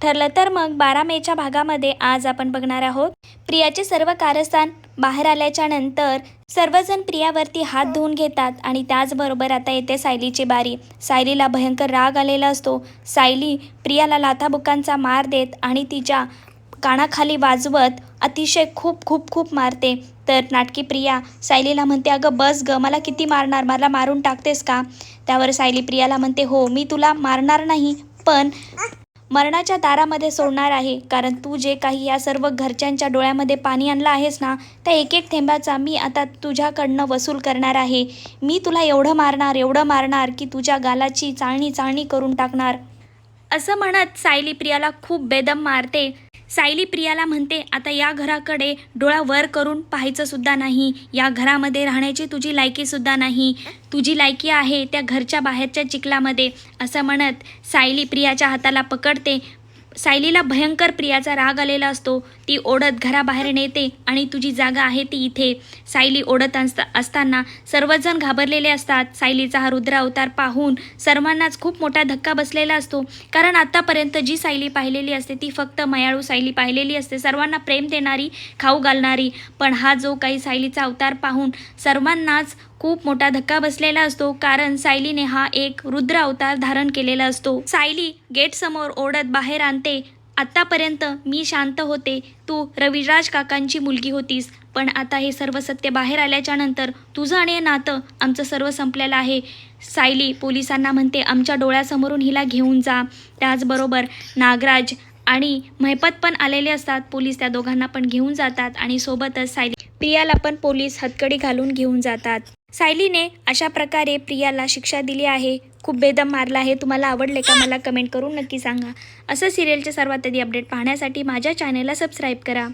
ठरलं तर मग 12 मेच्या भागामध्ये आज आपण बघणार आहोत प्रियाचे सर्व कारस्थान बाहेर आल्याच्या नंतर सर्वजण प्रियावरती हात धुवून घेतात आणि त्याचबरोबर आता येते सायलीची बारी। सायलीला भयंकर राग आलेला असतो। सायली प्रियाला लाथाबुक्कांचा मार देत आणि तिच्या कानाखाली वाजवत अतिशय खूप खूप खूप मारते। तर नाटकी प्रिया सायलीला म्हणते, अगं बस ग, मला किती मारणार, मला मारून टाकतेस का? त्यावर सायली प्रियाला म्हणते, हो मी तुला मारणार नाही, पण मरणाच्या दारामध्ये सोडणार आहे, कारण तू जे काही या सर्व घरच्यांच्या डोळ्यामध्ये पाणी आणलं आहेस ना, त्या एक एक थेंबाचा मी आता तुझ्याकडनं वसूल करणार आहे। मी तुला एवढं मारणार की तुझ्या गालाची चाळणी करून टाकणार। असं म्हणत सायली प्रियाला खूप बेदम मारते। सायली प्रियाला म्हणते, आता या घराकडे डोळा वर करून पाहायचं सुद्धा नाही, या घरामध्ये राहण्याची तुझी लायकी सुद्धा नाही, तुझी लायकी आहे त्या घरच्या बाहेरच्या चिखलामध्ये। असं म्हणत सायली प्रियाच्या हाताला पकडते। सायलीला भयंकर प्रियाचा राग आलेला असतो। ती ओढत घराबाहेर नेते आणि तुझी जागा आहे ती इथे। सायली ओढत असताना सर्वजण घाबरलेले असतात। सायलीचा हा रुद्र अवतार पाहून सर्वांनाच खूप मोठा धक्का बसलेला असतो, कारण आतापर्यंत जी सायली पाहिलेली असते ती फक्त मायाळू सायली पाहिलेली असते, सर्वांना प्रेम देणारी, खाऊ घालणारी। पण हा जो काही सायलीचा अवतार पाहून सर्वांनाच खूप मोठा धक्का बसलेला असतो, कारण सायलीने हा एक रुद्र अवतार धारण केलेला असतो। सायली गेट समोर ओढत बाहेर आणते, आतापर्यंत मी शांत होते, तू रविराज काकांची मुलगी होतीस, पण आता हे सर्व सत्य बाहेर आल्याच्या नंतर तुझं आणि नातं आमचं सर्व संपलेलं आहे। सायली पोलिसांना म्हणते, आमच्या डोळ्यासमोरून हिला घेऊन जा। त्याचबरोबर नागराज आणि महिपत पण आलेले असतात। पोलीस त्या दोघांना पण घेऊन जातात आणि सोबतच सायली प्रियाला पण पोलीस हतकडी घालून घेऊन जातात। सायलीने अशा प्रकारे प्रियाला शिक्षा दिली आहे, खूप बेदम मारला आहे। तुम्हाला आवडले का मला कमेंट करून नक्की सांगा। असं सिरियलचे सर्वात आधी अपडेट पाहण्यासाठी माझ्या चॅनलला सबस्क्राईब करा।